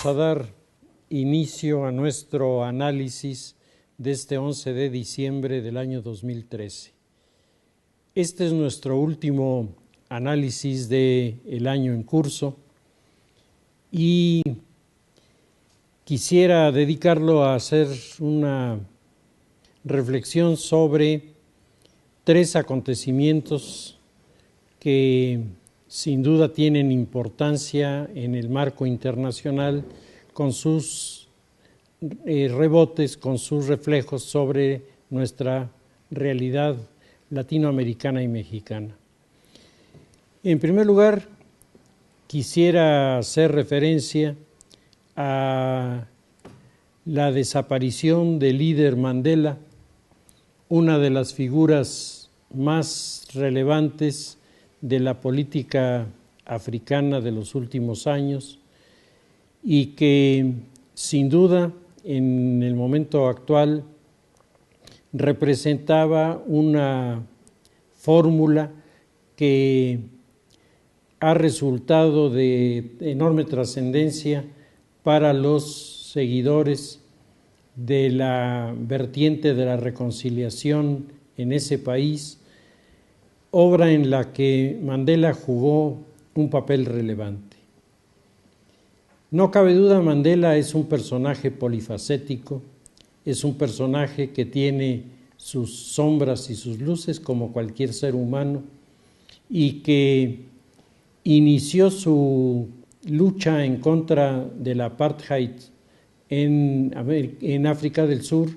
Vamos a dar inicio a nuestro análisis de este 11 de diciembre del año 2013. Este es nuestro último análisis del año en curso y quisiera dedicarlo a hacer una reflexión sobre tres acontecimientos que sin duda tienen importancia en el marco internacional con sus rebotes, con sus reflejos sobre nuestra realidad latinoamericana y mexicana. En primer lugar, quisiera hacer referencia a la desaparición del líder Mandela, una de las figuras más relevantes de la política africana de los últimos años y que sin duda en el momento actual representaba una fórmula que ha resultado de enorme trascendencia para los seguidores de la vertiente de la reconciliación en ese país, obra en la que Mandela jugó un papel relevante. No cabe duda, Mandela es un personaje polifacético, es un personaje que tiene sus sombras y sus luces como cualquier ser humano y que inició su lucha en contra del apartheid en África del Sur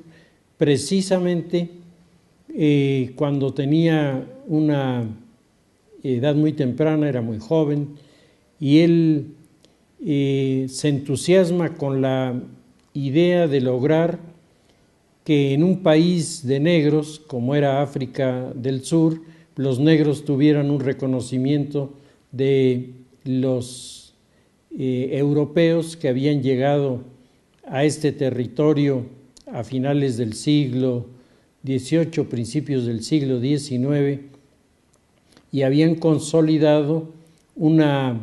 precisamente cuando tenía una edad muy temprana, era muy joven, y él se entusiasma con la idea de lograr que en un país de negros, como era África del Sur, los negros tuvieran un reconocimiento de los europeos que habían llegado a este territorio a finales del siglo XVIII, principios del siglo XIX, y habían consolidado una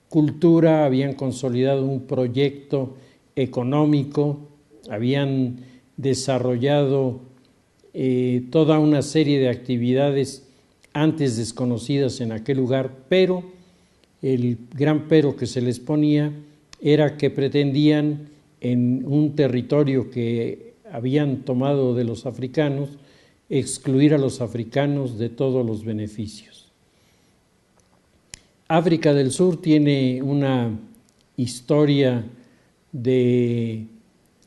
cultura, habían consolidado un proyecto económico, habían desarrollado toda una serie de actividades antes desconocidas en aquel lugar, pero el gran pero que se les ponía era que pretendían en un territorio que habían tomado de los africanos, excluir a los africanos de todos los beneficios. África del Sur tiene una historia de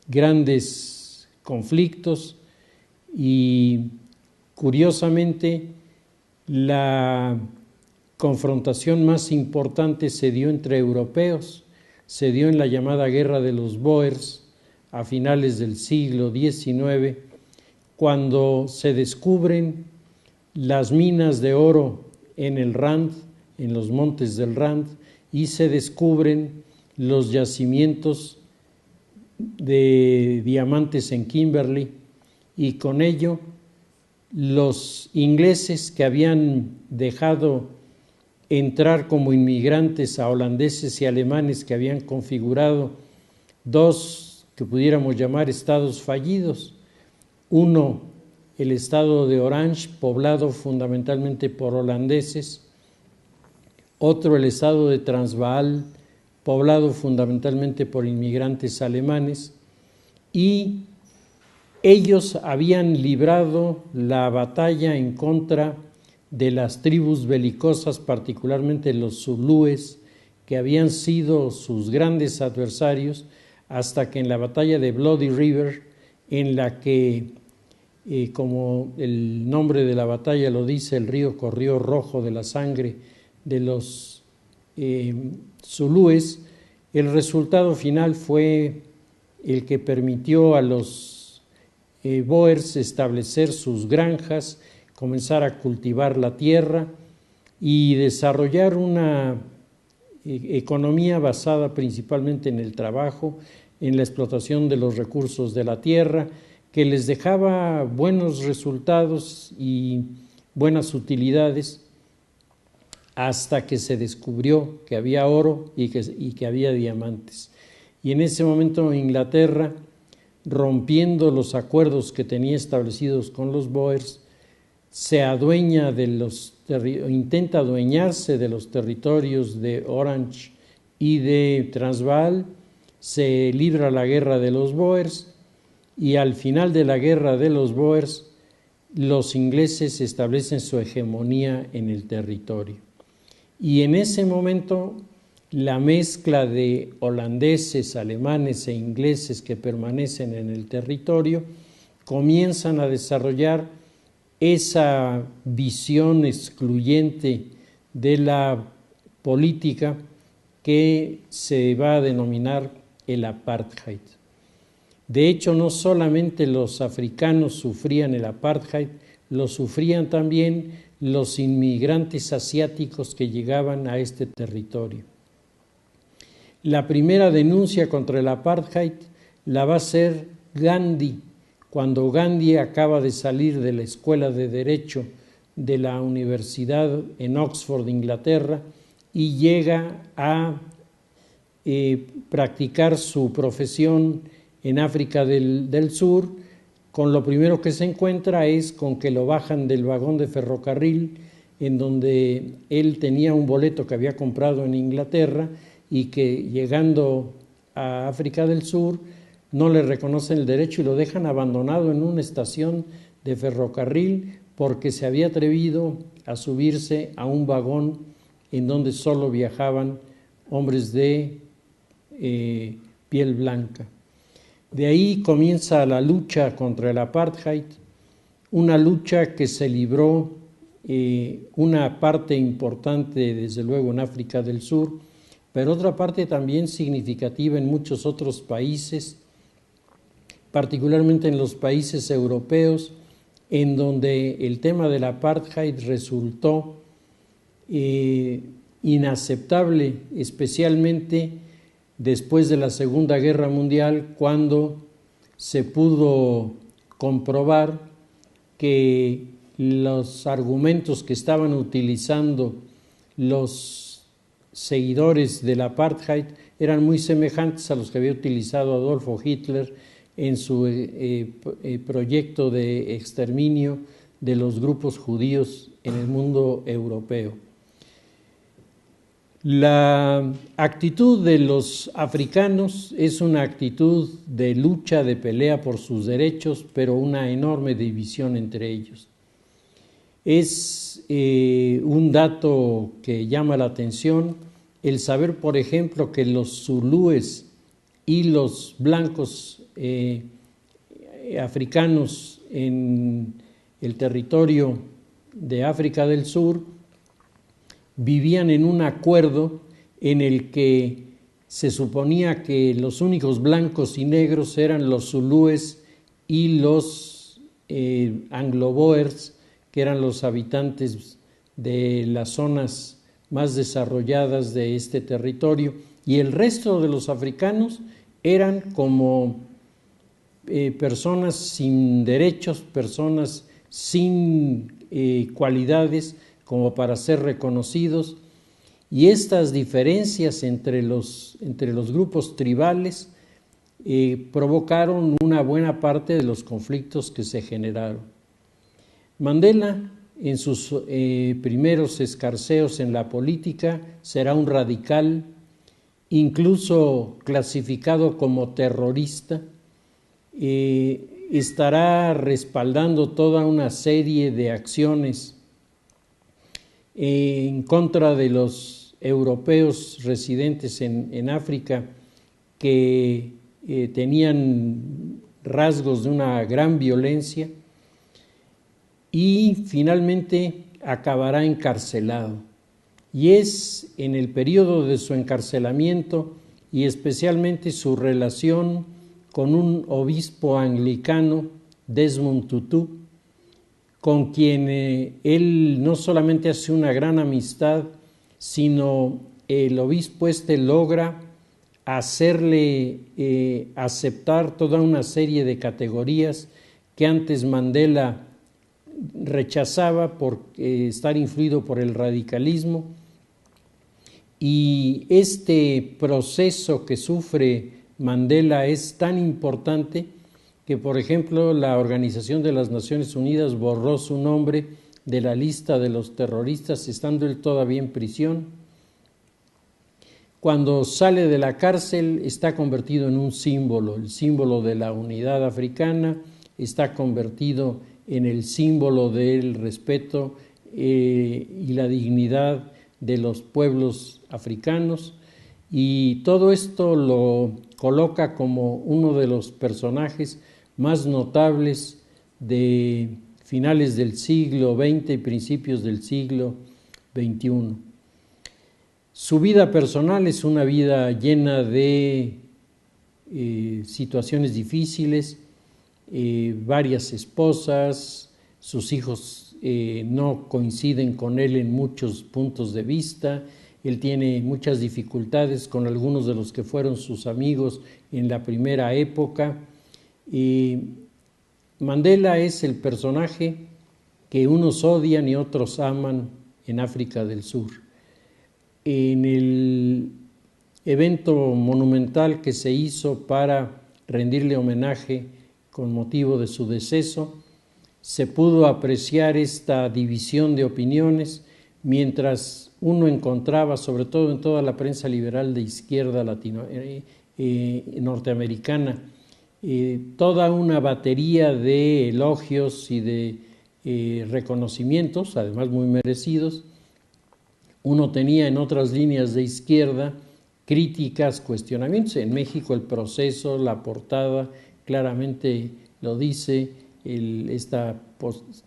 grandes conflictos y, curiosamente, la confrontación más importante se dio entre europeos, se dio en la llamada Guerra de los Bóers a finales del siglo XIX, cuando se descubren las minas de oro en el Rand, en los montes del Rand, y se descubren los yacimientos de diamantes en Kimberley, y con ello los ingleses que habían dejado entrar como inmigrantes a holandeses y alemanes que habían configurado dos que pudiéramos llamar estados fallidos. Uno, el estado de Orange, poblado fundamentalmente por holandeses. Otro, el estado de Transvaal, poblado fundamentalmente por inmigrantes alemanes. Y ellos habían librado la batalla en contra de las tribus belicosas, particularmente los zulúes, que habían sido sus grandes adversarios, hasta que en la batalla de Bloody River, en la que, como el nombre de la batalla lo dice, el río corrió rojo de la sangre de los zulúes, el resultado final fue el que permitió a los Boers establecer sus granjas, comenzar a cultivar la tierra y desarrollar una economía basada principalmente en el trabajo, en la explotación de los recursos de la tierra, que les dejaba buenos resultados y buenas utilidades hasta que se descubrió que había oro y que había diamantes. y en ese momento Inglaterra, rompiendo los acuerdos que tenía establecidos con los Boers, se adueña intenta adueñarse de los territorios de Orange y de Transvaal, se libra la guerra de los Boers y al final de la guerra de los Boers los ingleses establecen su hegemonía en el territorio. Y en ese momento la mezcla de holandeses, alemanes e ingleses que permanecen en el territorio comienzan a desarrollar esa visión excluyente de la política que se va a denominar el apartheid. De hecho, no solamente los africanos sufrían el apartheid, lo sufrían también los inmigrantes asiáticos que llegaban a este territorio. La primera denuncia contra el apartheid la va a hacer Gandhi, cuando Gandhi acaba de salir de la Escuela de Derecho de la Universidad en Oxford, Inglaterra, y llega a practicar su profesión en África del Sur. Con lo primero que se encuentra es con que lo bajan del vagón de ferrocarril en donde él tenía un boleto que había comprado en Inglaterra y que llegando a África del Sur no le reconocen el derecho y lo dejan abandonado en una estación de ferrocarril porque se había atrevido a subirse a un vagón en donde solo viajaban hombres de piel blanca. De ahí comienza la lucha contra el apartheid, una lucha que se libró una parte importante, desde luego, en África del Sur, pero otra parte también significativa en muchos otros países, particularmente en los países europeos, en donde el tema del apartheid resultó inaceptable, especialmente después de la Segunda Guerra Mundial, cuando se pudo comprobar que los argumentos que estaban utilizando los seguidores del apartheid eran muy semejantes a los que había utilizado Adolfo Hitler en su proyecto de exterminio de los grupos judíos en el mundo europeo. La actitud de los africanos es una actitud de lucha, de pelea por sus derechos, pero una enorme división entre ellos. Es un dato que llama la atención el saber, por ejemplo, que los zulúes y los blancos africanos en el territorio de África del Sur vivían en un acuerdo en el que se suponía que los únicos blancos y negros eran los zulúes y los anglo-boers, que eran los habitantes de las zonas más desarrolladas de este territorio, y el resto de los africanos eran como personas sin derechos, personas sin cualidades como para ser reconocidos, y estas diferencias entre los grupos tribales provocaron una buena parte de los conflictos que se generaron. Mandela, en sus primeros escarceos en la política, será un radical, incluso clasificado como terrorista, estará respaldando toda una serie de acciones en contra de los europeos residentes en África que tenían rasgos de una gran violencia, y finalmente acabará encarcelado. Y es en el periodo de su encarcelamiento y especialmente su relación con un obispo anglicano, Desmond Tutu, con quien él no solamente hace una gran amistad, sino el obispo logra hacerle aceptar toda una serie de categorías que antes Mandela rechazaba por estar influido por el radicalismo. Y este proceso que sufre Mandela es tan importante que, por ejemplo, la Organización de las Naciones Unidas borró su nombre de la lista de los terroristas, estando él todavía en prisión. Cuando sale de la cárcel está convertido en un símbolo, el símbolo de la unidad africana, está convertido en el símbolo del respeto y la dignidad de los pueblos africanos, y todo esto lo coloca como uno de los personajes más notables de finales del siglo XX y principios del siglo XXI. Su vida personal es una vida llena de situaciones difíciles, varias esposas, sus hijos no coinciden con él en muchos puntos de vista, él tiene muchas dificultades con algunos de los que fueron sus amigos en la primera época. Mandela es el personaje que unos odian y otros aman en África del Sur. En el evento monumental que se hizo para rendirle homenaje con motivo de su deceso, se pudo apreciar esta división de opiniones, mientras uno encontraba, sobre todo en toda la prensa liberal de izquierda norteamericana, toda una batería de elogios y de reconocimientos, además muy merecidos. Uno tenía en otras líneas de izquierda críticas, cuestionamientos. En México el Proceso, la portada claramente lo dice, esta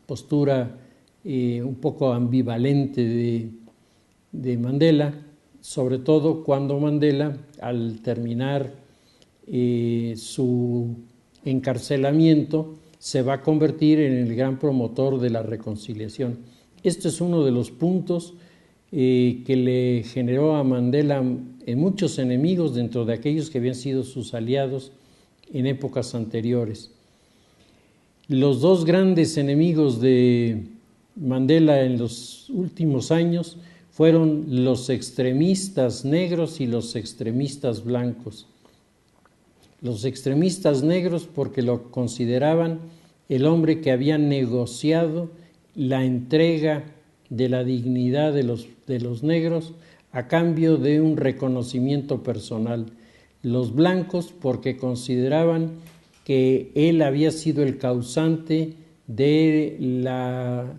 postura un poco ambivalente de Mandela, sobre todo cuando Mandela, al terminar su encarcelamiento, se va a convertir en el gran promotor de la reconciliación. Este es uno de los puntos que le generó a Mandela muchos enemigos dentro de aquellos que habían sido sus aliados en épocas anteriores. Los dos grandes enemigos de Mandela en los últimos años fueron los extremistas negros y los extremistas blancos. Los extremistas negros porque lo consideraban el hombre que había negociado la entrega de la dignidad de los negros a cambio de un reconocimiento personal. Los blancos porque consideraban que él había sido el causante de la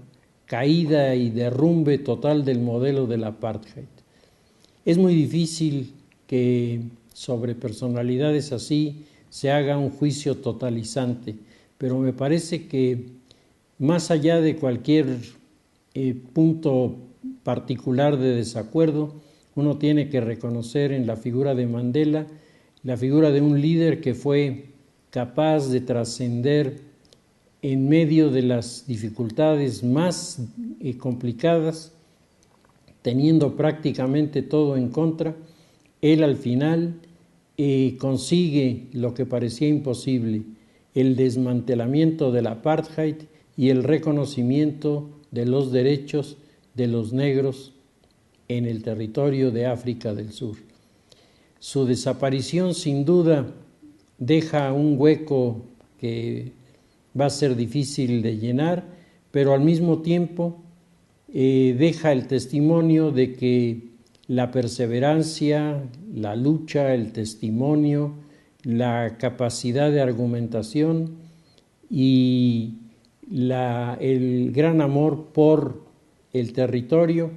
caída y derrumbe total del modelo del apartheid. Es muy difícil que sobre personalidades así se haga un juicio totalizante, pero me parece que más allá de cualquier punto particular de desacuerdo, uno tiene que reconocer en la figura de Mandela la figura de un líder que fue capaz de trascender en medio de las dificultades más complicadas, teniendo prácticamente todo en contra. Él al final consigue lo que parecía imposible, el desmantelamiento del apartheid y el reconocimiento de los derechos de los negros en el territorio de África del Sur. Su desaparición sin duda deja un hueco que va a ser difícil de llenar, pero al mismo tiempo deja el testimonio de que la perseverancia, la lucha, el testimonio, la capacidad de argumentación y el gran amor por el territorio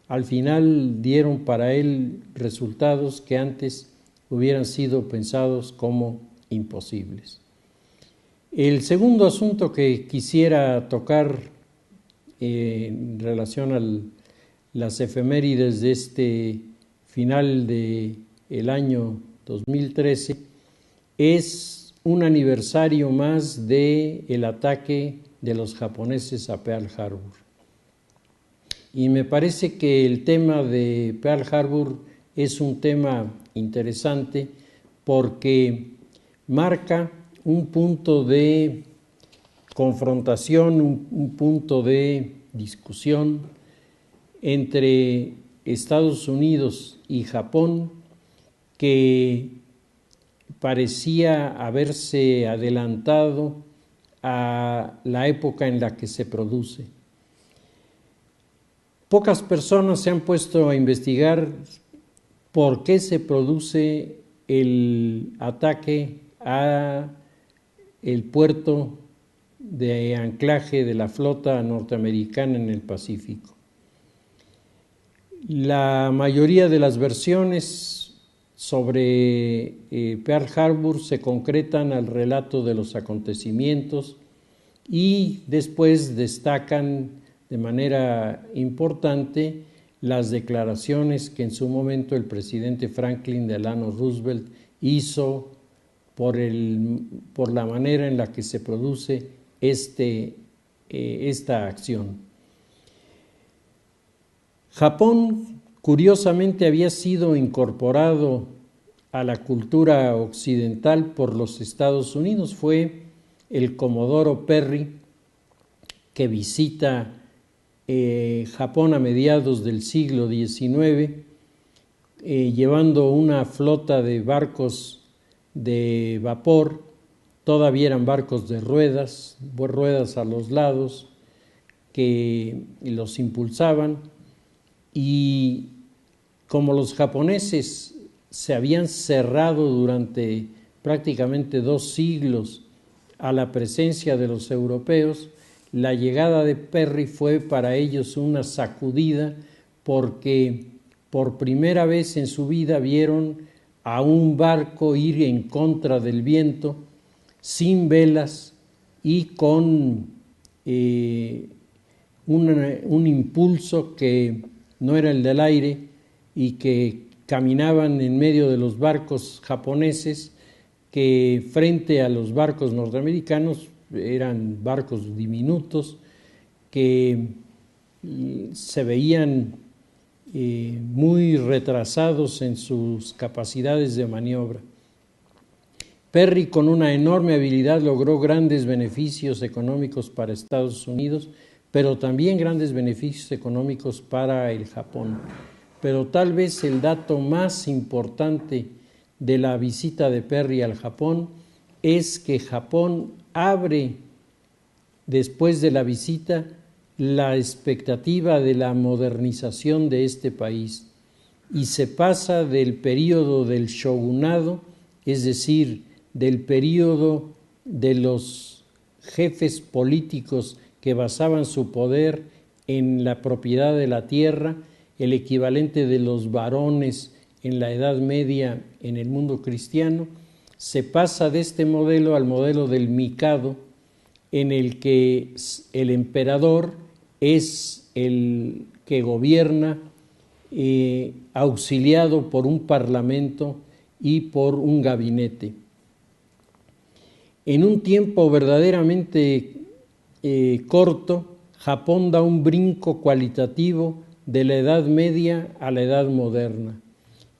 al final dieron para él resultados que antes hubieran sido pensados como imposibles. El segundo asunto que quisiera tocar en relación a las efemérides de este final del año 2013 es un aniversario más del ataque de los japoneses a Pearl Harbor. Y me parece que el tema de Pearl Harbor es un tema interesante porque marca un punto de confrontación, un punto de discusión entre Estados Unidos y Japón que parecía haberse adelantado a la época en la que se produce. Pocas personas se han puesto a investigar por qué se produce el ataque a el puerto de anclaje de la flota norteamericana en el Pacífico. La mayoría de las versiones sobre Pearl Harbor se concretan al relato de los acontecimientos y después destacan de manera importante las declaraciones que en su momento el presidente Franklin Delano Roosevelt hizo por la manera en la que se produce esta acción. Japón, curiosamente, había sido incorporado a la cultura occidental por los Estados Unidos. Fue el Comodoro Perry que visita Japón a mediados del siglo XIX, llevando una flota de barcos de vapor. Todavía eran barcos de ruedas a los lados que los impulsaban, y como los japoneses se habían cerrado durante prácticamente 2 siglos a la presencia de los europeos, la llegada de Perry fue para ellos una sacudida, porque por primera vez en su vida vieron a un barco ir en contra del viento, sin velas y con un impulso que no era el del aire, y que caminaban en medio de los barcos japoneses, que frente a los barcos norteamericanos eran barcos diminutos que se veían muy retrasados en sus capacidades de maniobra. Perry, con una enorme habilidad, logró grandes beneficios económicos para Estados Unidos, pero también grandes beneficios económicos para el Japón. Pero tal vez el dato más importante de la visita de Perry al Japón es que Japón abre, después de la visita, la expectativa de la modernización de este país, y se pasa del período del shogunado, es decir, del período de los jefes políticos que basaban su poder en la propiedad de la tierra, el equivalente de los varones en la Edad Media en el mundo cristiano. Se pasa de este modelo al modelo del Mikado, en el que el emperador es el que gobierna, auxiliado por un parlamento y por un gabinete. En un tiempo verdaderamente corto, Japón da un brinco cualitativo de la Edad Media a la Edad Moderna.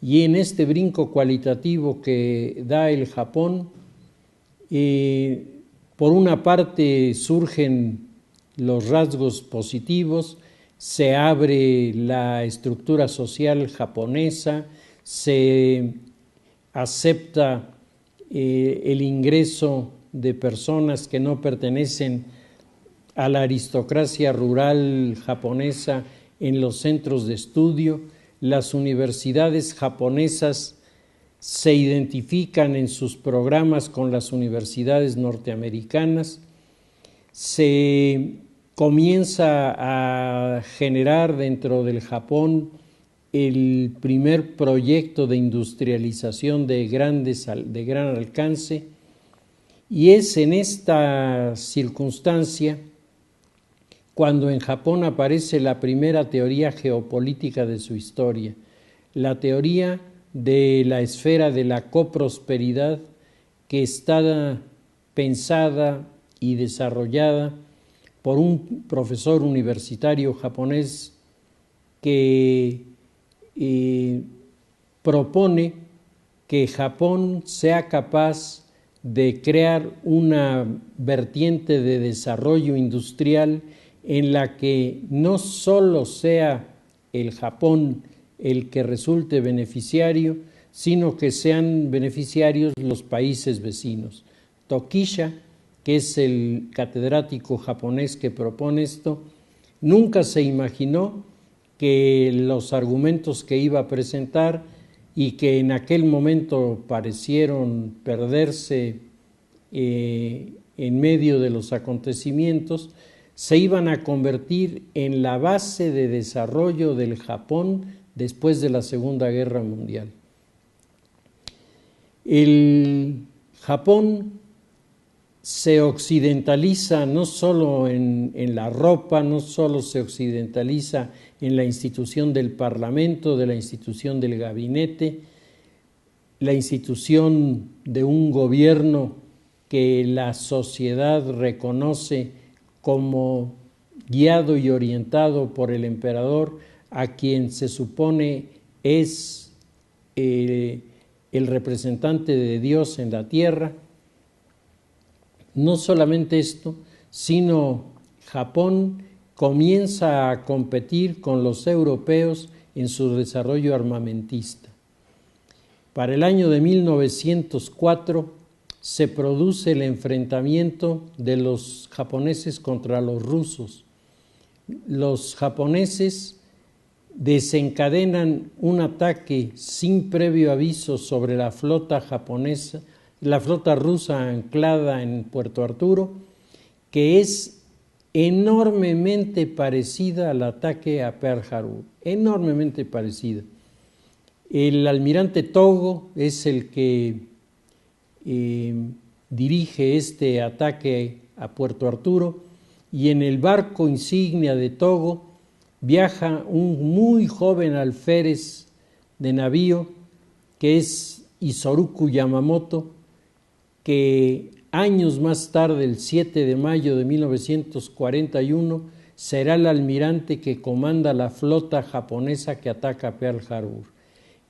Y en este brinco cualitativo que da el Japón, por una parte surgen los rasgos positivos, se abre la estructura social japonesa, se acepta el ingreso de personas que no pertenecen a la aristocracia rural japonesa en los centros de estudio. Las universidades japonesas se identifican en sus programas con las universidades norteamericanas. Se comienza a generar dentro del Japón el primer proyecto de industrialización de gran alcance, y es en esta circunstancia cuando en Japón aparece la primera teoría geopolítica de su historia, la teoría de la esfera de la coprosperidad, que está pensada y desarrollada por un profesor universitario japonés que propone que Japón sea capaz de crear una vertiente de desarrollo industrial en la que no solo sea el Japón el que resulte beneficiario, sino que sean beneficiarios los países vecinos. Tokisha, que es el catedrático japonés que propone esto, nunca se imaginó que los argumentos que iba a presentar y que en aquel momento parecieron perderse en medio de los acontecimientos, se iban a convertir en la base de desarrollo del Japón después de la Segunda Guerra Mundial. El Japón se occidentaliza no solo en la ropa, no solo se occidentaliza en la institución del Parlamento, de la institución del gabinete, la institución de un gobierno que la sociedad reconoce como guiado y orientado por el emperador, a quien se supone es el representante de Dios en la tierra. No solamente esto, sino Japón comienza a competir con los europeos en su desarrollo armamentista. Para el año de 1904 se produce el enfrentamiento de los japoneses contra los rusos. Los japoneses desencadenan un ataque sin previo aviso sobre la flota japonesa, la flota rusa anclada en Puerto Arturo, que es enormemente parecida al ataque a Pearl Harbor, enormemente parecida. El almirante Togo es el que dirige este ataque a Puerto Arturo, y en el barco insignia de Togo viaja un muy joven alférez de navío que es Isoroku Yamamoto, que años más tarde, el 7 de mayo de 1941, será el almirante que comanda la flota japonesa que ataca Pearl Harbor.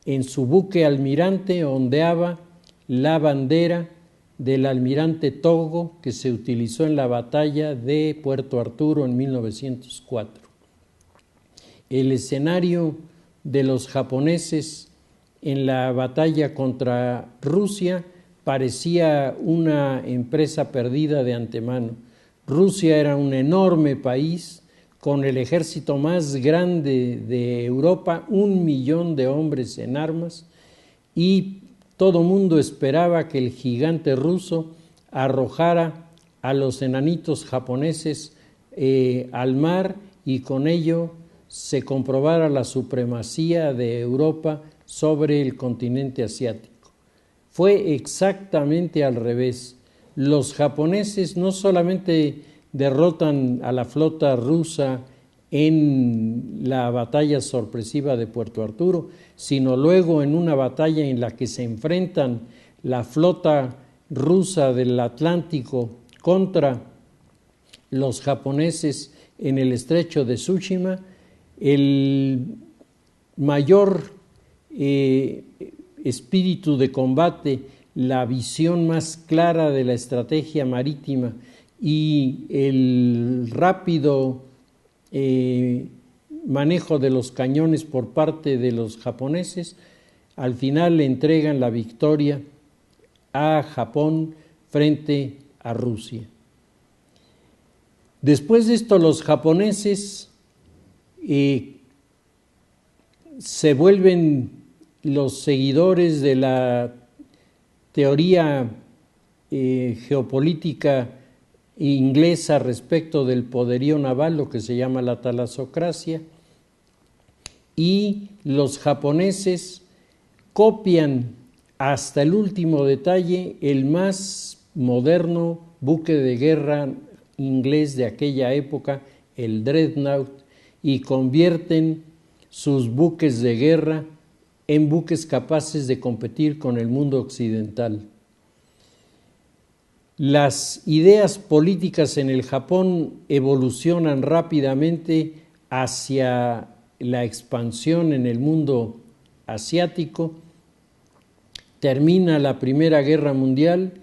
En su buque almirante ondeaba la bandera del almirante Togo que se utilizó en la batalla de Puerto Arturo en 1904. El escenario de los japoneses en la batalla contra Rusia parecía una empresa perdida de antemano. Rusia era un enorme país con el ejército más grande de Europa, 1 millón de hombres en armas, y todo mundo esperaba que el gigante ruso arrojara a los enanitos japoneses al mar, y con ello se comprobara la supremacía de Europa sobre el continente asiático. Fue exactamente al revés. Los japoneses no solamente derrotan a la flota rusa en la batalla sorpresiva de Puerto Arturo, sino luego en una batalla en la que se enfrentan la flota rusa del Atlántico contra los japoneses en el estrecho de Tsushima. El mayor espíritu de combate, la visión más clara de la estrategia marítima y el rápido manejo de los cañones por parte de los japoneses, al final le entregan la victoria a Japón frente a Rusia. Después de esto, los japoneses se vuelven los seguidores de la teoría geopolítica inglesa respecto del poderío naval, lo que se llama la talasocracia, y los japoneses copian hasta el último detalle el más moderno buque de guerra inglés de aquella época, el Dreadnought, y convierten sus buques de guerra en buques capaces de competir con el mundo occidental. Las ideas políticas en el Japón evolucionan rápidamente hacia la expansión en el mundo asiático. Termina la Primera Guerra Mundial,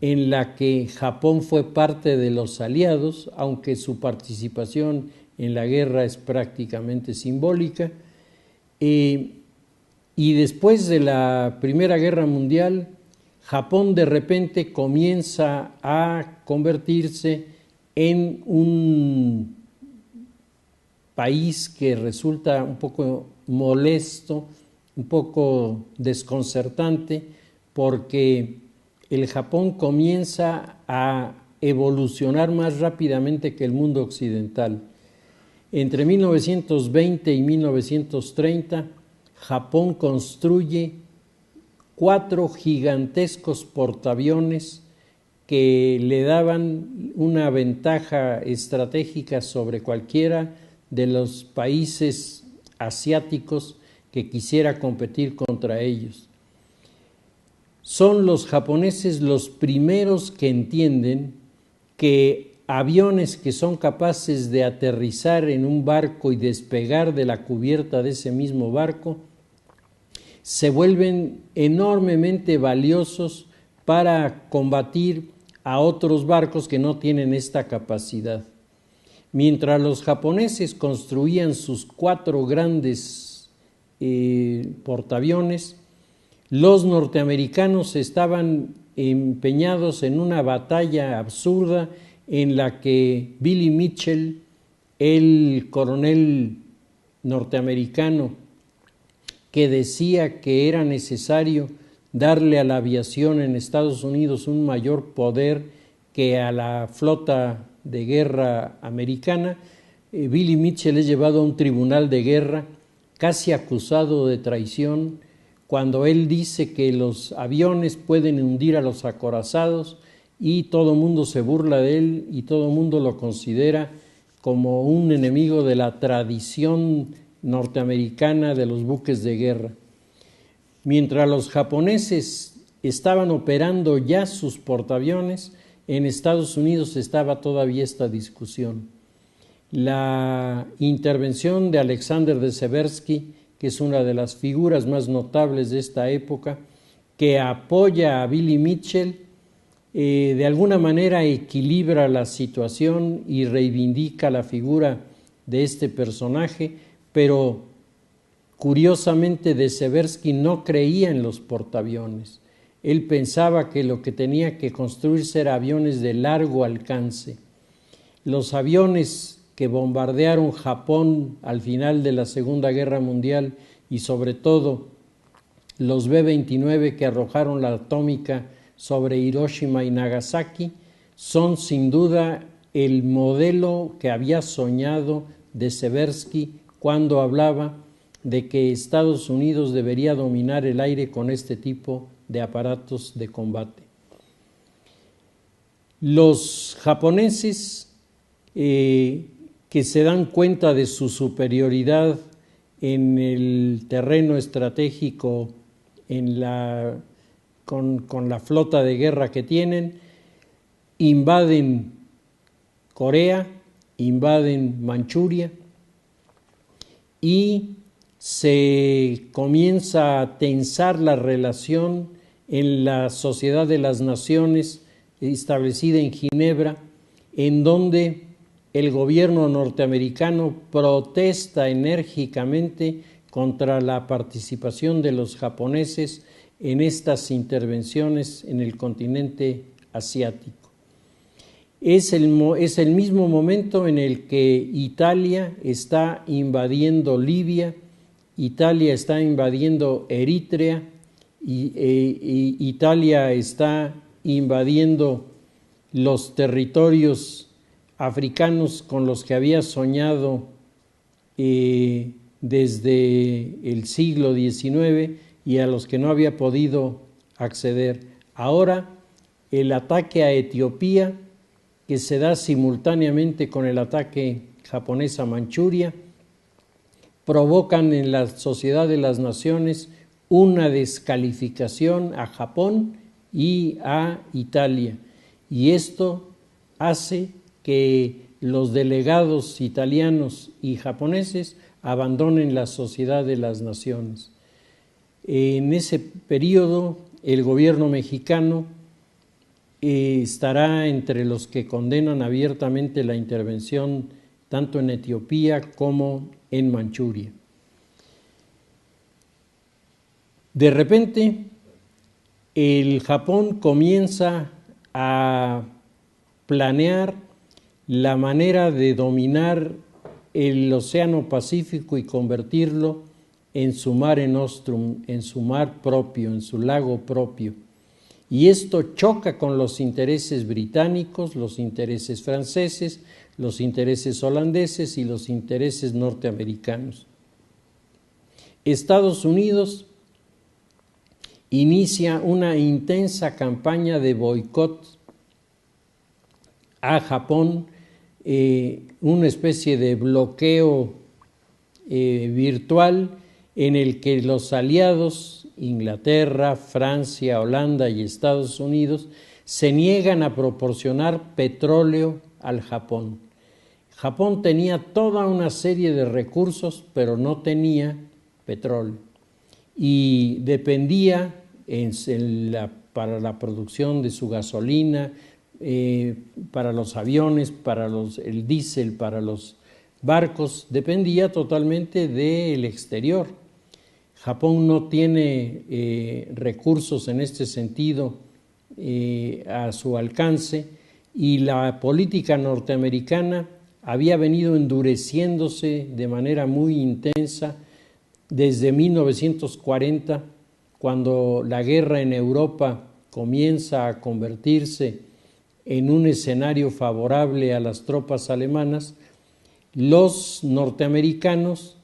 en la que Japón fue parte de los aliados, aunque su participación en la guerra es prácticamente simbólica. Y después de la Primera Guerra Mundial, Japón de repente comienza a convertirse en un país que resulta un poco molesto, un poco desconcertante, porque el Japón comienza a evolucionar más rápidamente que el mundo occidental. Entre 1920 y 1930, Japón construye 4 gigantescos portaaviones que le daban una ventaja estratégica sobre cualquiera de los países asiáticos que quisiera competir contra ellos. Son los japoneses los primeros que entienden que aviones que son capaces de aterrizar en un barco y despegar de la cubierta de ese mismo barco se vuelven enormemente valiosos para combatir a otros barcos que no tienen esta capacidad. Mientras los japoneses construían sus 4 grandes portaaviones, los norteamericanos estaban empeñados en una batalla absurda en la que Billy Mitchell, el coronel norteamericano que decía que era necesario darle a la aviación en Estados Unidos un mayor poder que a la flota de guerra americana, Billy Mitchell es llevado a un tribunal de guerra casi acusado de traición cuando él dice que los aviones pueden hundir a los acorazados y todo el mundo se burla de él y todo el mundo lo considera como un enemigo de la tradición norteamericana de los buques de guerra. Mientras los japoneses estaban operando ya sus portaaviones, en Estados Unidos estaba todavía esta discusión. La intervención de Alexander de Seversky, que es una de las figuras más notables de esta época, que apoya a Billy Mitchell, de alguna manera equilibra la situación y reivindica la figura de este personaje, pero curiosamente de Seversky no creía en los portaaviones. Él pensaba que lo que tenía que construirse eran aviones de largo alcance. Los aviones que bombardearon Japón al final de la Segunda Guerra Mundial y sobre todo los B-29 que arrojaron la atómica sobre Hiroshima y Nagasaki son sin duda el modelo que había soñado de Seversky cuando hablaba de que Estados Unidos debería dominar el aire con este tipo de aparatos de combate. Los japoneses que se dan cuenta de su superioridad en el terreno estratégico con la flota de guerra que tienen, invaden Corea, invaden Manchuria y se comienza a tensar la relación en la Sociedad de las Naciones establecida en Ginebra, en donde el gobierno norteamericano protesta enérgicamente contra la participación de los japoneses en estas intervenciones en el continente asiático. Es el mismo momento en el que Italia está invadiendo Libia, Italia está invadiendo Eritrea, Italia está invadiendo los territorios africanos con los que había soñado desde el siglo XIX y a los que no había podido acceder. Ahora el ataque a Etiopía, que se da simultáneamente con el ataque japonés a Manchuria, provocan en la Sociedad de las Naciones una descalificación a Japón y a Italia. Y esto hace que los delegados italianos y japoneses abandonen la Sociedad de las Naciones. En ese periodo, el gobierno mexicano estará entre los que condenan abiertamente la intervención tanto en Etiopía como en Manchuria. De repente, el Japón comienza a planear la manera de dominar el Océano Pacífico y convertirlo en su mare nostrum, en su mar propio, en su lago propio. Y esto choca con los intereses británicos, los intereses franceses, los intereses holandeses y los intereses norteamericanos. Estados Unidos inicia una intensa campaña de boicot a Japón, una especie de bloqueo virtual en el que los aliados, Inglaterra, Francia, Holanda y Estados Unidos, se niegan a proporcionar petróleo al Japón. Japón tenía toda una serie de recursos, pero no tenía petróleo. Y dependía para la producción de su gasolina, para los aviones, para el diésel, para los barcos, dependía totalmente del exterior. Japón no tiene recursos en este sentido a su alcance, y la política norteamericana había venido endureciéndose de manera muy intensa desde 1940, cuando la guerra en Europa comienza a convertirse en un escenario favorable a las tropas alemanas. Los norteamericanos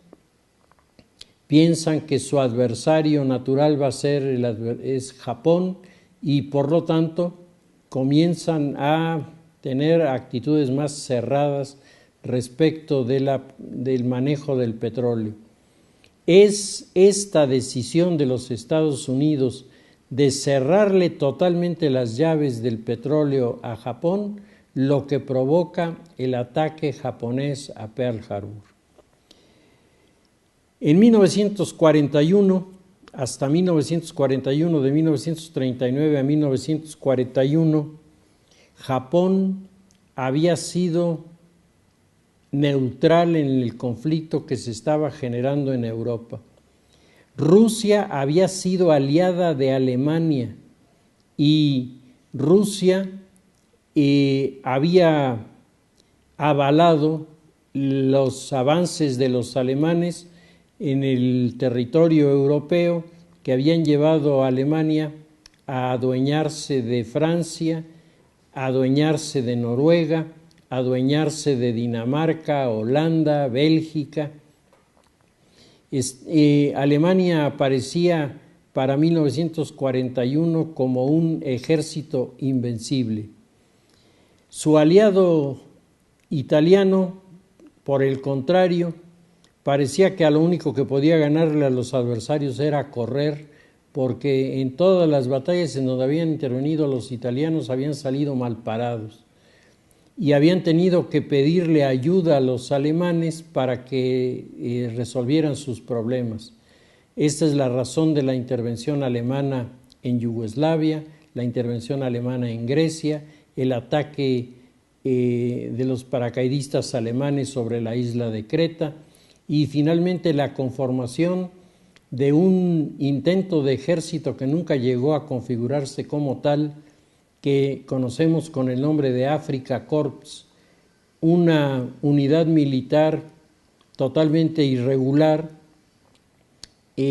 piensan que su adversario natural es Japón, y por lo tanto comienzan a tener actitudes más cerradas respecto del manejo del petróleo. Es esta decisión de los Estados Unidos de cerrarle totalmente las llaves del petróleo a Japón lo que provoca el ataque japonés a Pearl Harbor. En 1941, hasta 1941, de 1939 a 1941, Japón había sido neutral en el conflicto que se estaba generando en Europa. Rusia había sido aliada de Alemania, y Rusia había avalado los avances de los alemanes en el territorio europeo, que habían llevado a Alemania a adueñarse de Francia, a adueñarse de Noruega, a adueñarse de Dinamarca, Holanda, Bélgica. Alemania aparecía para 1941 como un ejército invencible. Su aliado italiano, por el contrario, parecía que a lo único que podía ganarle a los adversarios era correr, porque en todas las batallas en donde habían intervenido los italianos habían salido mal parados y habían tenido que pedirle ayuda a los alemanes para que resolvieran sus problemas. Esta es la razón de la intervención alemana en Yugoslavia, la intervención alemana en Grecia, el ataque de los paracaidistas alemanes sobre la isla de Creta, y finalmente la conformación de un intento de ejército que nunca llegó a configurarse como tal, que conocemos con el nombre de Afrika Korps, una unidad militar totalmente irregular,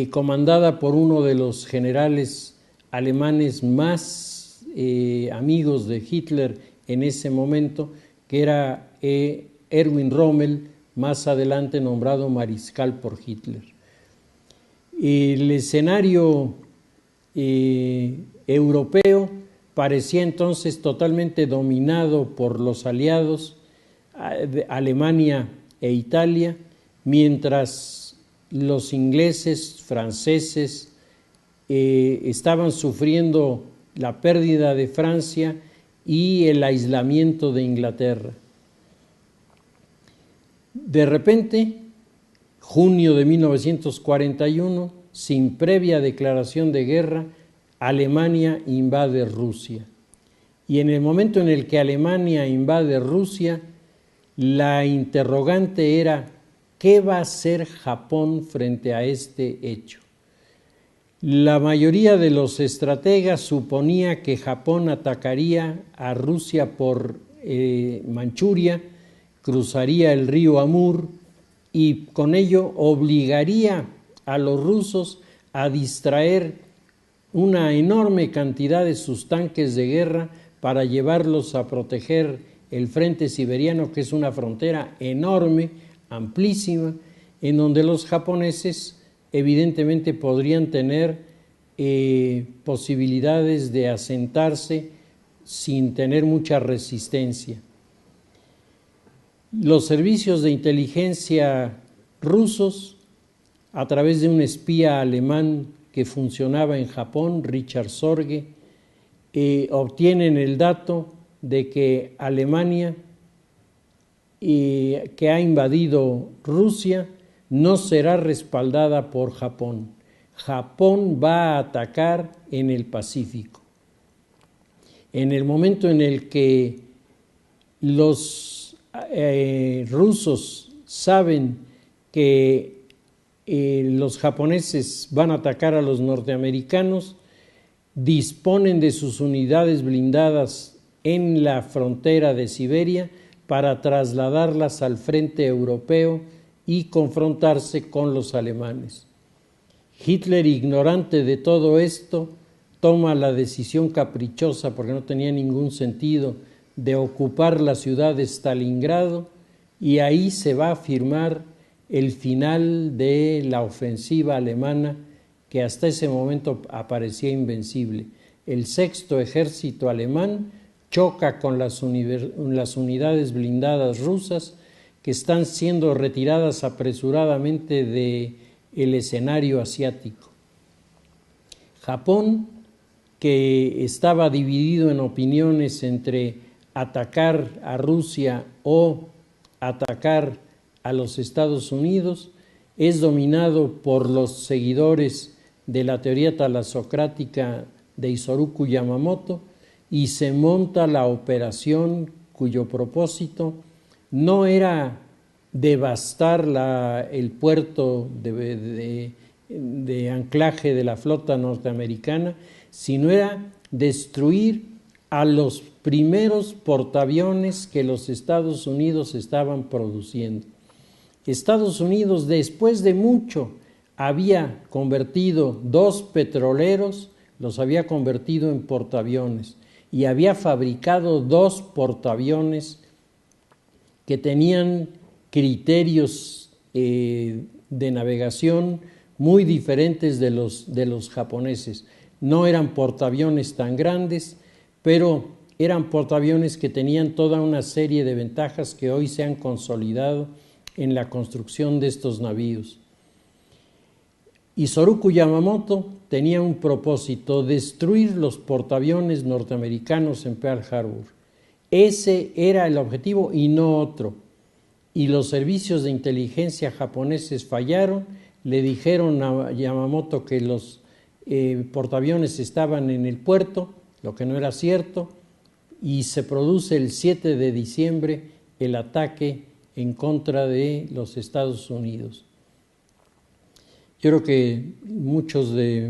comandada por uno de los generales alemanes más amigos de Hitler en ese momento, que era Erwin Rommel, más adelante nombrado mariscal por Hitler. El escenario europeo parecía entonces totalmente dominado por los aliados, Alemania e Italia, mientras los ingleses, franceses, estaban sufriendo la pérdida de Francia y el aislamiento de Inglaterra. De repente, junio de 1941, sin previa declaración de guerra, Alemania invade Rusia. Y en el momento en el que Alemania invade Rusia, la interrogante era: ¿qué va a hacer Japón frente a este hecho? La mayoría de los estrategas suponía que Japón atacaría a Rusia por Manchuria, cruzaría el río Amur y con ello obligaría a los rusos a distraer una enorme cantidad de sus tanques de guerra para llevarlos a proteger el frente siberiano, que es una frontera enorme, amplísima, en donde los japoneses evidentemente podrían tener posibilidades de asentarse sin tener mucha resistencia. Los servicios de inteligencia rusos, a través de un espía alemán que funcionaba en Japón, Richard Sorge, obtienen el dato de que Alemania, que ha invadido Rusia, no será respaldada por Japón. Japón va a atacar en el Pacífico. En el momento en el que los rusos saben que los japoneses van a atacar a los norteamericanos, disponen de sus unidades blindadas en la frontera de Siberia para trasladarlas al frente europeo y confrontarse con los alemanes. Hitler, ignorante de todo esto, toma la decisión caprichosa, porque no tenía ningún sentido, de ocupar la ciudad de Stalingrado, y ahí se va a firmar el final de la ofensiva alemana, que hasta ese momento aparecía invencible. El sexto ejército alemán choca con las unidades blindadas rusas, que están siendo retiradas apresuradamente del escenario asiático. Japón, que estaba dividido en opiniones entre atacar a Rusia o atacar a los Estados Unidos, es dominado por los seguidores de la teoría talasocrática de Isoroku Yamamoto y se monta la operación cuyo propósito no era devastar el puerto de anclaje de la flota norteamericana, sino era destruir a los primeros portaaviones que los Estados Unidos estaban produciendo. Estados Unidos, después de mucho, había convertido 2 petroleros, los había convertido en portaaviones, y había fabricado 2 portaaviones que tenían criterios de navegación muy diferentes de los japoneses. No eran portaaviones tan grandes, pero eran portaaviones que tenían toda una serie de ventajas que hoy se han consolidado en la construcción de estos navíos. Isoroku Yamamoto tenía un propósito: destruir los portaaviones norteamericanos en Pearl Harbor. Ese era el objetivo y no otro. Y los servicios de inteligencia japoneses fallaron, le dijeron a Yamamoto que los portaaviones estaban en el puerto, lo que no era cierto, y se produce el 7 de diciembre el ataque en contra de los Estados Unidos. Yo creo que muchos de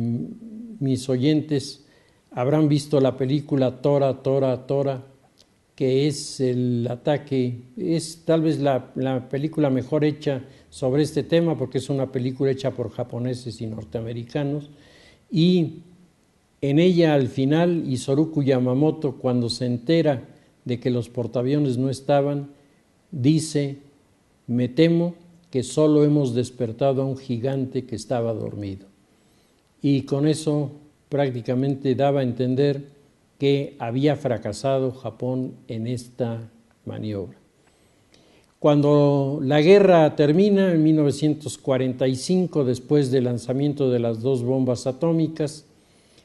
mis oyentes habrán visto la película Tora, Tora, Tora, que es el ataque, es tal vez la película mejor hecha sobre este tema, porque es una película hecha por japoneses y norteamericanos, y en ella al final Isoroku Yamamoto, cuando se entera de que los portaaviones no estaban, dice: me temo que solo hemos despertado a un gigante que estaba dormido. Y con eso prácticamente daba a entender que había fracasado Japón en esta maniobra. Cuando la guerra termina en 1945, después del lanzamiento de las 2 bombas atómicas,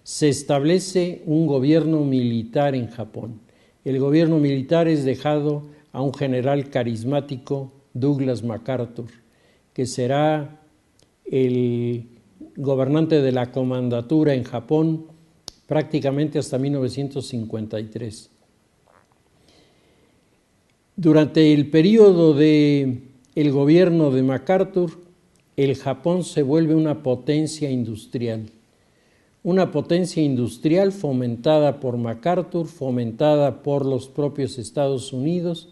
se establece un gobierno militar en Japón. El gobierno militar es dejado a un general carismático, Douglas MacArthur, que será el gobernante de la comandatura en Japón prácticamente hasta 1953. Durante el periodo del gobierno de MacArthur, el Japón se vuelve una potencia industrial. una potencia industrial fomentada por MacArthur, fomentada por los propios Estados Unidos,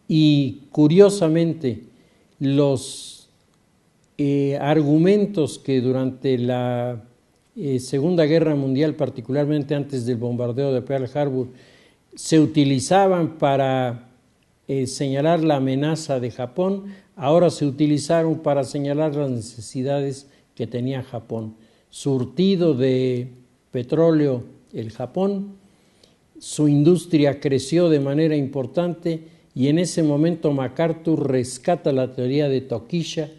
y curiosamente los argumentos que durante la Segunda Guerra Mundial, particularmente antes del bombardeo de Pearl Harbor, se utilizaban para señalar la amenaza de Japón, ahora se utilizaron para señalar las necesidades que tenía Japón. Surtido de petróleo el Japón, su industria creció de manera importante y en ese momento MacArthur rescata la teoría de Tokisha,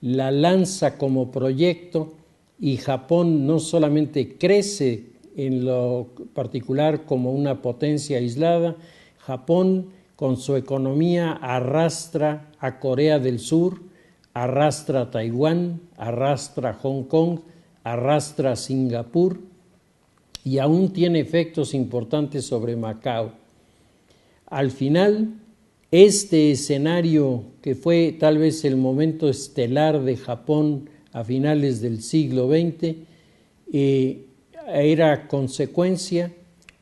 la lanza como proyecto y Japón no solamente crece en lo particular como una potencia aislada, Japón con su economía arrastra a Corea del Sur, arrastra a Taiwán, arrastra a Hong Kong, arrastra a Singapur y aún tiene efectos importantes sobre Macao. Al final, este escenario que fue tal vez el momento estelar de Japón a finales del siglo XX, era consecuencia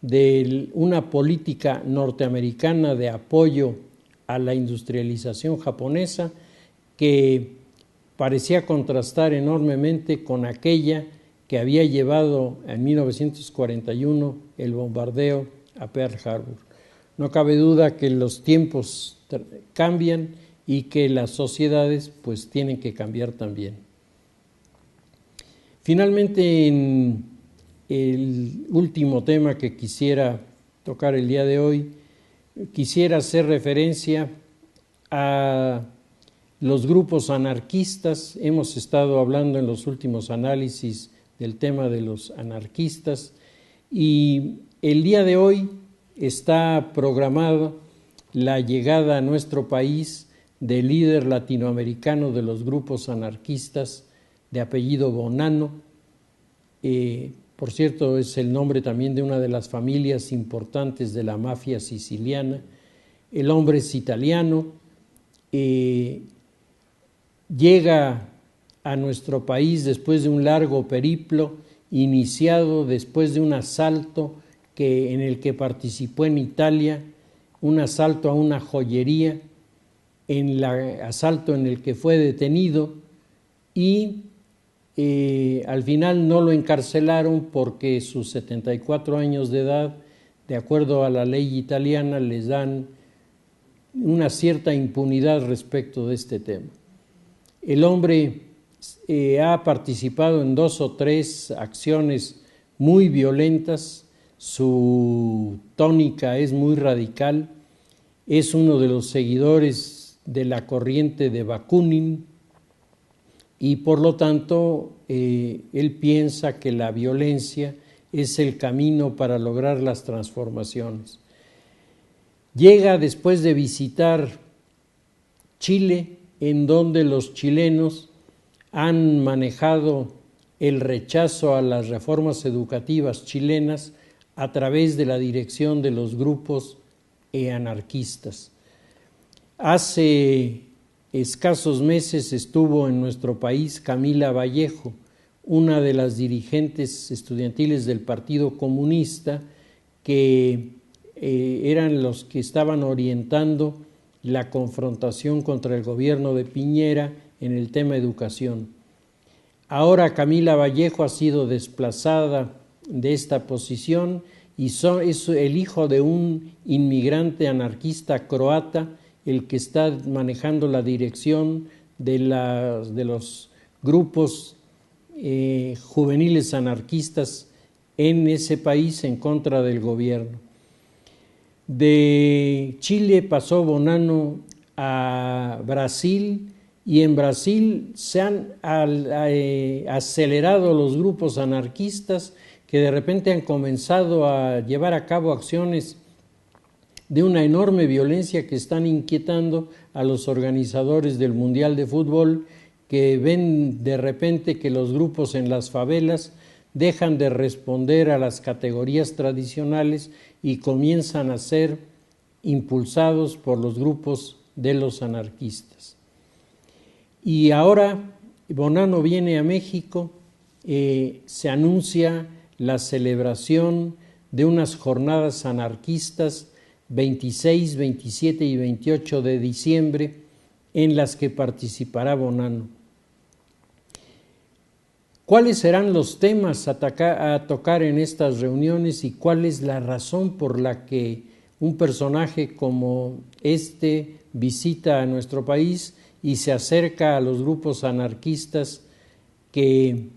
de una política norteamericana de apoyo a la industrialización japonesa que parecía contrastar enormemente con aquella que había llevado en 1941 el bombardeo a Pearl Harbor. No cabe duda que los tiempos cambian y que las sociedades pues tienen que cambiar también. Finalmente, en el último tema que quisiera tocar el día de hoy, quisiera hacer referencia a los grupos anarquistas. Hemos estado hablando en los últimos análisis del tema de los anarquistas y el día de hoy está programada la llegada a nuestro país del líder latinoamericano de los grupos anarquistas de apellido Bonanno. Por cierto, es el nombre también de una de las familias importantes de la mafia siciliana. El hombre es italiano, llega a nuestro país después de un largo periplo, iniciado después de un asalto en el que participó en Italia, un asalto a una joyería, asalto en el que fue detenido y al final no lo encarcelaron porque sus 74 años de edad, de acuerdo a la ley italiana, les dan una cierta impunidad respecto de este tema. El hombre ha participado en 2 o 3 acciones muy violentas, su tónica es muy radical, es uno de los seguidores de la corriente de Bakunin y por lo tanto él piensa que la violencia es el camino para lograr las transformaciones. Llega después de visitar Chile, en donde los chilenos han manejado el rechazo a las reformas educativas chilenas a través de la dirección de los grupos anarquistas. Hace escasos meses estuvo en nuestro país Camila Vallejo, una de las dirigentes estudiantiles del Partido Comunista, que eran los que estaban orientando la confrontación contra el gobierno de Piñera en el tema educación. Ahora Camila Vallejo ha sido desplazada de esta posición y es el hijo de un inmigrante anarquista croata el que está manejando la dirección de los grupos juveniles anarquistas en ese país en contra del gobierno. De Chile pasó Bonanno a Brasil y en Brasil se han acelerado los grupos anarquistas que de repente han comenzado a llevar a cabo acciones de una enorme violencia que están inquietando a los organizadores del Mundial de Fútbol, que ven de repente que los grupos en las favelas dejan de responder a las categorías tradicionales y comienzan a ser impulsados por los grupos de los anarquistas. Y ahora Bonanno viene a México se anuncia la celebración de unas jornadas anarquistas 26, 27 y 28 de diciembre en las que participará Bonanno. ¿Cuáles serán los temas a tocar en estas reuniones y cuál es la razón por la que un personaje como este visita a nuestro país y se acerca a los grupos anarquistas que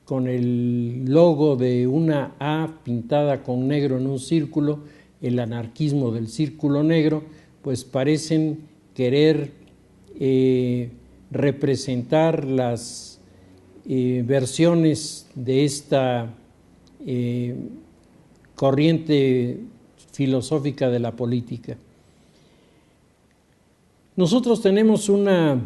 con el logo de una A pintada con negro en un círculo, el anarquismo del círculo negro, pues parecen querer representar las versiones de esta corriente filosófica de la política? Nosotros tenemos una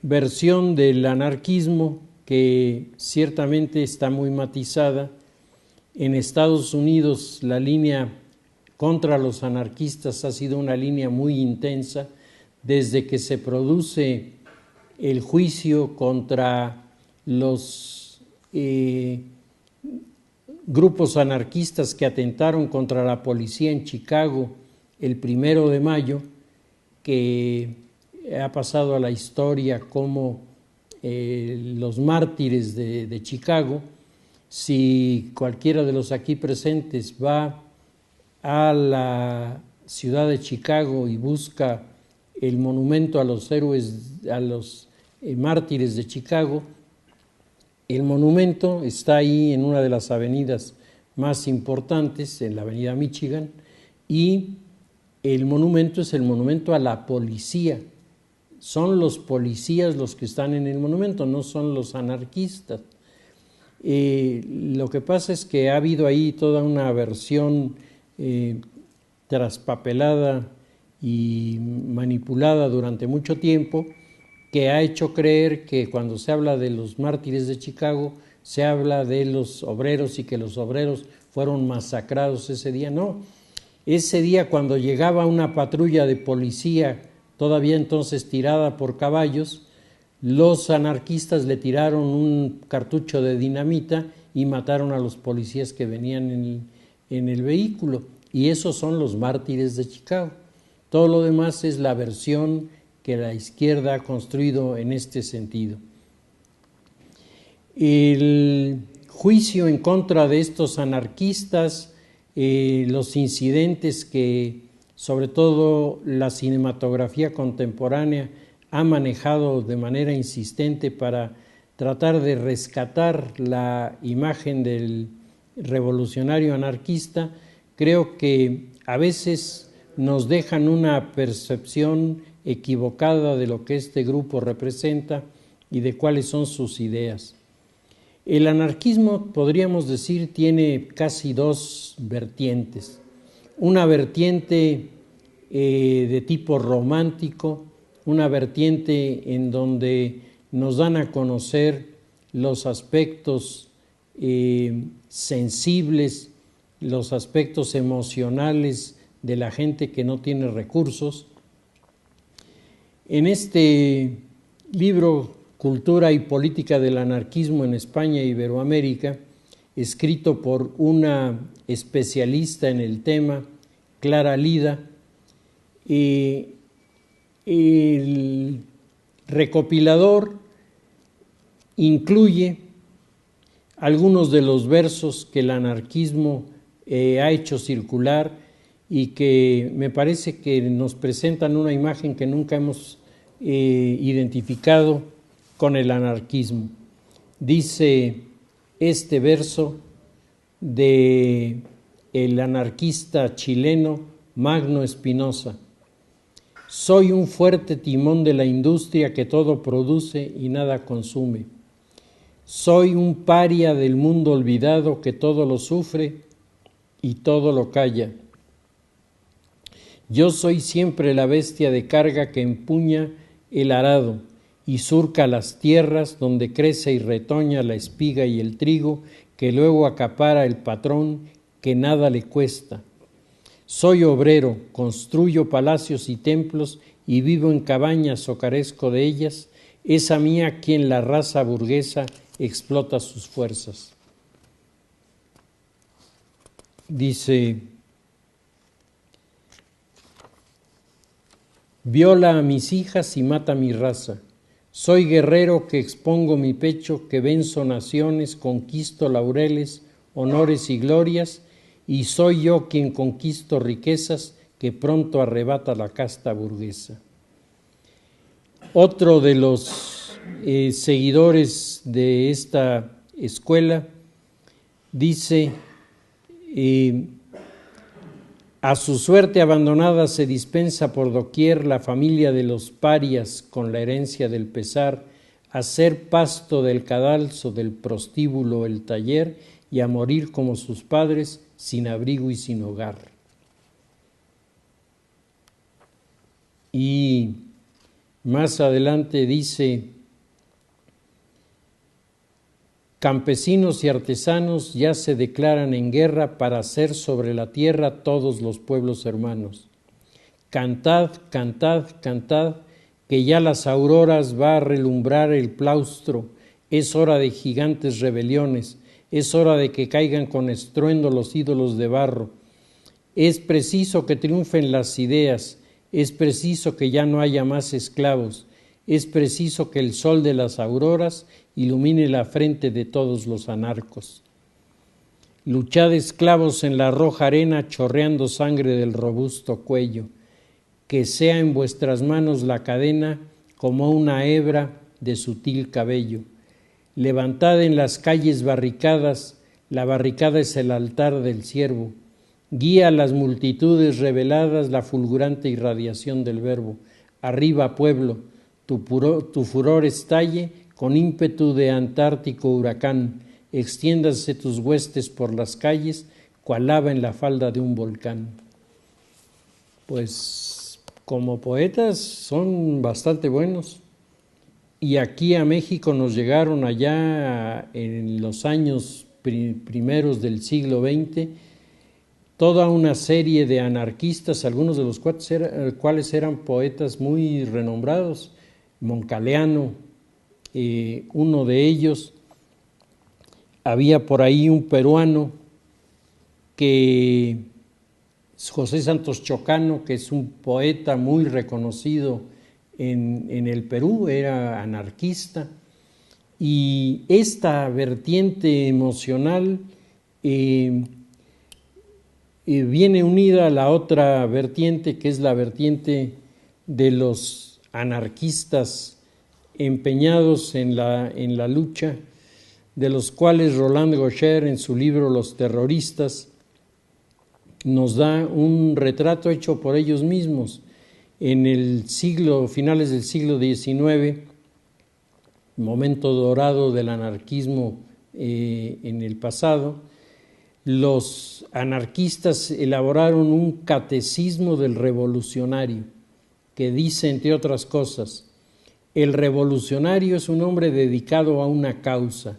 versión del anarquismo que ciertamente está muy matizada. En Estados Unidos la línea contra los anarquistas ha sido una línea muy intensa desde que se produce el juicio contra los grupos anarquistas que atentaron contra la policía en Chicago el 1 de mayo, que ha pasado a la historia como los mártires de Chicago. Si cualquiera de los aquí presentes va a la ciudad de Chicago y busca el monumento a los héroes, a los mártires de Chicago, el monumento está ahí en una de las avenidas más importantes, en la avenida Michigan, y el monumento es el monumento a la policía. Son los policías los que están en el monumento, no son los anarquistas. Lo que pasa es que ha habido ahí toda una versión traspapelada y manipulada durante mucho tiempo, que ha hecho creer que cuando se habla de los mártires de Chicago se habla de los obreros y que los obreros fueron masacrados ese día. No, ese día cuando llegaba una patrulla de policía, todavía entonces tirada por caballos, los anarquistas le tiraron un cartucho de dinamita y mataron a los policías que venían en el vehículo, y esos son los mártires de Chicago. Todo lo demás es la versión que la izquierda ha construido en este sentido. El juicio en contra de estos anarquistas, los incidentes que sobre todo la cinematografía contemporánea ha manejado de manera insistente para tratar de rescatar la imagen del revolucionario anarquista, creo que a veces nos dejan una percepción equivocada de lo que este grupo representa y de cuáles son sus ideas. El anarquismo, podríamos decir, tiene casi dos vertientes. Una vertiente de tipo romántico, una vertiente en donde nos dan a conocer los aspectos sensibles, los aspectos emocionales de la gente que no tiene recursos. En este libro, Cultura y Política del Anarquismo en España e Iberoamérica, escrito por una especialista en el tema, Clara Lida, el recopilador incluye algunos de los versos que el anarquismo ha hecho circular y que me parece que nos presentan una imagen que nunca hemos identificado con el anarquismo. Dice este verso de el anarquista chileno Magno Espinosa: soy un fuerte timón de la industria que todo produce y nada consume. Soy un paria del mundo olvidado que todo lo sufre y todo lo calla. Yo soy siempre la bestia de carga que empuña el arado y surca las tierras donde crece y retoña la espiga y el trigo que luego acapara el patrón que nada le cuesta. Soy obrero, construyo palacios y templos y vivo en cabañas o carezco de ellas. Es a mí a quien la raza burguesa explota sus fuerzas. Dice: viola a mis hijas y mata mi raza. Soy guerrero que expongo mi pecho, que venzo naciones, conquisto laureles, honores y glorias, y soy yo quien conquisto riquezas que pronto arrebata la casta burguesa. Otro de los seguidores de esta escuela dice: a su suerte abandonada se dispensa por doquier la familia de los parias con la herencia del pesar, a ser pasto del cadalso, del prostíbulo, el taller, y a morir como sus padres, sin abrigo y sin hogar. Y más adelante dice: campesinos y artesanos ya se declaran en guerra para hacer sobre la tierra todos los pueblos hermanos. Cantad, cantad, cantad, que ya las auroras va a relumbrar el plaustro. Es hora de gigantes rebeliones, es hora de que caigan con estruendo los ídolos de barro. Es preciso que triunfen las ideas, es preciso que ya no haya más esclavos, es preciso que el sol de las auroras ilumine la frente de todos los anarcos. Luchad, esclavos, en la roja arena, chorreando sangre del robusto cuello. Que sea en vuestras manos la cadena como una hebra de sutil cabello. Levantad en las calles barricadas, la barricada es el altar del siervo. Guía a las multitudes reveladas la fulgurante irradiación del verbo. Arriba, pueblo, tu furor estalle con ímpetu de antártico huracán. Extiéndanse tus huestes por las calles, cual lava en la falda de un volcán. Pues como poetas son bastante buenos. Y aquí a México nos llegaron allá en los años primeros del siglo XX toda una serie de anarquistas, algunos de los cuales eran poetas muy renombrados. Moncaleano, uno de ellos. Había por ahí un peruano, José Santos Chocano, que es un poeta muy reconocido en el Perú, era anarquista. Y esta vertiente emocional viene unida a la otra vertiente, que es la vertiente de los anarquistas empeñados en la lucha, de los cuales Roland Gaucher en su libro Los terroristas nos da un retrato hecho por ellos mismos. En el finales del siglo XIX, momento dorado del anarquismo en el pasado, los anarquistas elaboraron un catecismo del revolucionario que dice, entre otras cosas: el revolucionario es un hombre dedicado a una causa,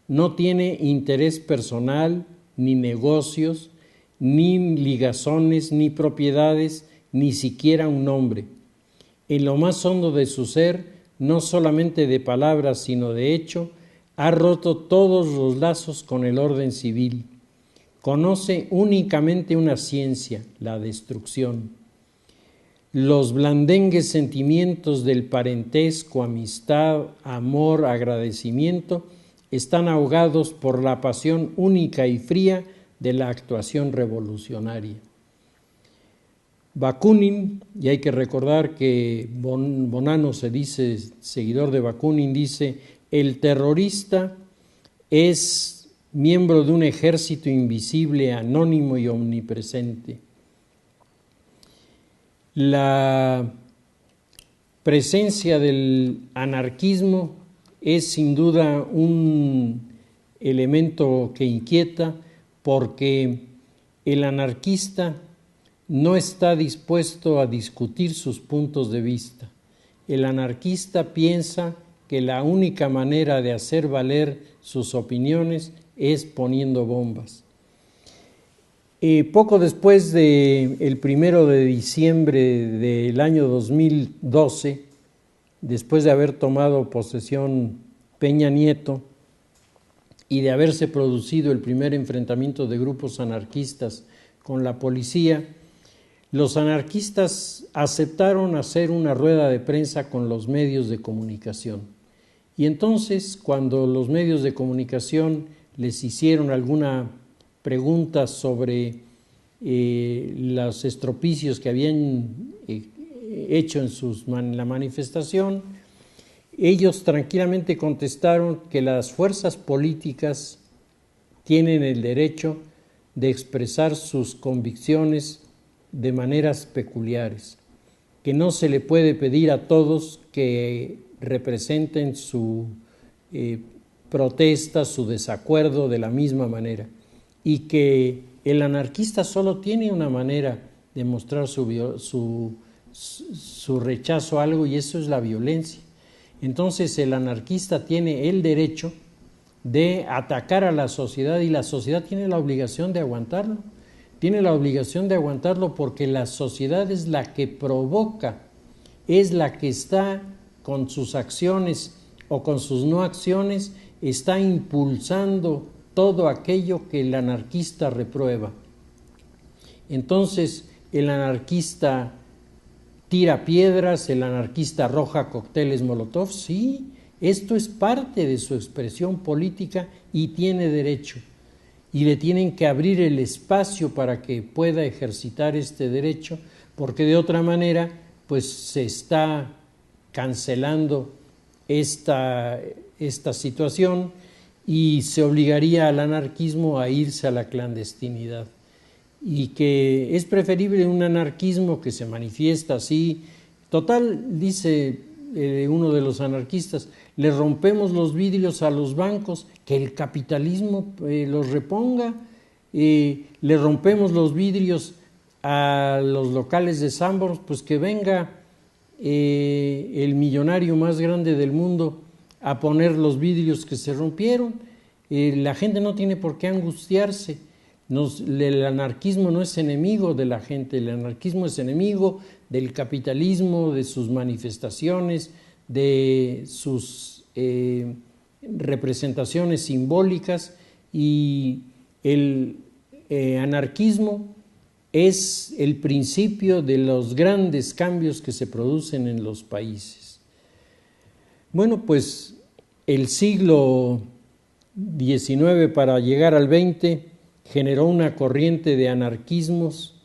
no tiene interés personal, ni negocios, ni ligazones, ni propiedades, ni siquiera un nombre. En lo más hondo de su ser, no solamente de palabras, sino de hecho, ha roto todos los lazos con el orden civil. Conoce únicamente una ciencia, la destrucción. Los blandengues sentimientos del parentesco, amistad, amor, agradecimiento están ahogados por la pasión única y fría de la actuación revolucionaria. Bakunin, y hay que recordar que Bonanno se dice, seguidor de Bakunin, dice: el terrorista es miembro de un ejército invisible, anónimo y omnipresente. La presencia del anarquismo es sin duda un elemento que inquieta, porque el anarquista no está dispuesto a discutir sus puntos de vista. El anarquista piensa que la única manera de hacer valer sus opiniones es poniendo bombas. Poco después del 1 de diciembre del año 2012, después de haber tomado posesión Peña Nieto, y de haberse producido el primer enfrentamiento de grupos anarquistas con la policía, los anarquistas aceptaron hacer una rueda de prensa con los medios de comunicación. Y entonces, cuando los medios de comunicación les hicieron alguna pregunta sobre los estropicios que habían hecho en la manifestación, ellos tranquilamente contestaron que las fuerzas políticas tienen el derecho de expresar sus convicciones de maneras peculiares, que no se le puede pedir a todos que representen su protesta, su desacuerdo de la misma manera, y que el anarquista solo tiene una manera de mostrar su rechazo a algo, y eso es la violencia. Entonces el anarquista tiene el derecho de atacar a la sociedad, y la sociedad tiene la obligación de aguantarlo. Tiene la obligación de aguantarlo porque la sociedad es la que provoca, es la que está con sus acciones o con sus no acciones, está impulsando todo aquello que el anarquista reprueba. Entonces el anarquista tira piedras, el anarquista arroja cócteles Molotov, sí, esto es parte de su expresión política y tiene derecho. Y le tienen que abrir el espacio para que pueda ejercitar este derecho, porque de otra manera pues se está cancelando esta situación y se obligaría al anarquismo a irse a la clandestinidad. Y que es preferible un anarquismo que se manifiesta así. Total, dice uno de los anarquistas, le rompemos los vidrios a los bancos, que el capitalismo los reponga, le rompemos los vidrios a los locales de Sanborns, pues que venga el millonario más grande del mundo a poner los vidrios que se rompieron. La gente no tiene por qué angustiarse. El anarquismo no es enemigo de la gente, el anarquismo es enemigo del capitalismo, de sus manifestaciones, de sus representaciones simbólicas, y el anarquismo es el principio de los grandes cambios que se producen en los países. Bueno, pues el siglo XIX para llegar al XX generó una corriente de anarquismos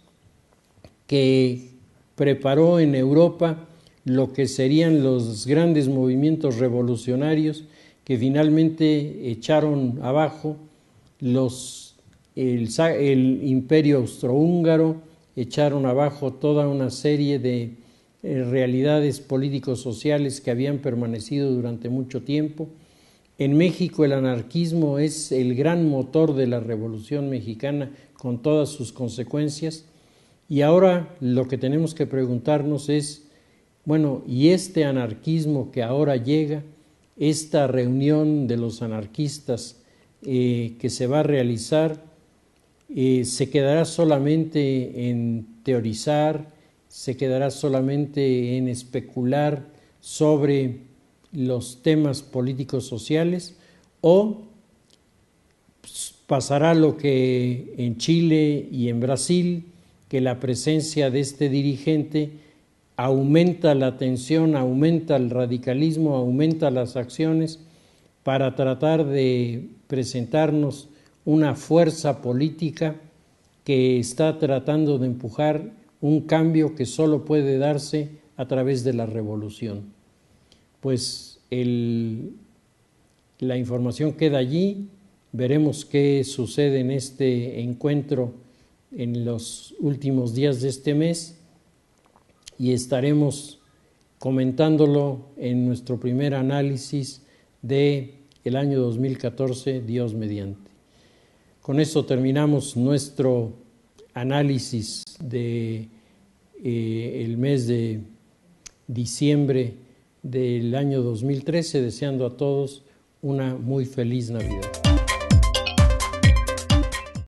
que preparó en Europa lo que serían los grandes movimientos revolucionarios que finalmente echaron abajo el imperio austrohúngaro, echaron abajo toda una serie de realidades políticos sociales que habían permanecido durante mucho tiempo. En México el anarquismo es el gran motor de la Revolución Mexicana con todas sus consecuencias, y ahora lo que tenemos que preguntarnos es, bueno, ¿y este anarquismo que ahora llega, esta reunión de los anarquistas que se va a realizar, se quedará solamente en teorizar, se quedará solamente en especular sobre los temas políticos sociales, o pasará lo que en Chile y en Brasil, que la presencia de este dirigente aumenta la tensión, aumenta el radicalismo, aumenta las acciones para tratar de presentarnos una fuerza política que está tratando de empujar un cambio que solo puede darse a través de la revolución. Pues la información queda allí, veremos qué sucede en este encuentro en los últimos días de este mes y estaremos comentándolo en nuestro primer análisis del año 2014, Dios mediante. Con esto terminamos nuestro análisis del mes de diciembre del año 2013, deseando a todos una muy feliz Navidad.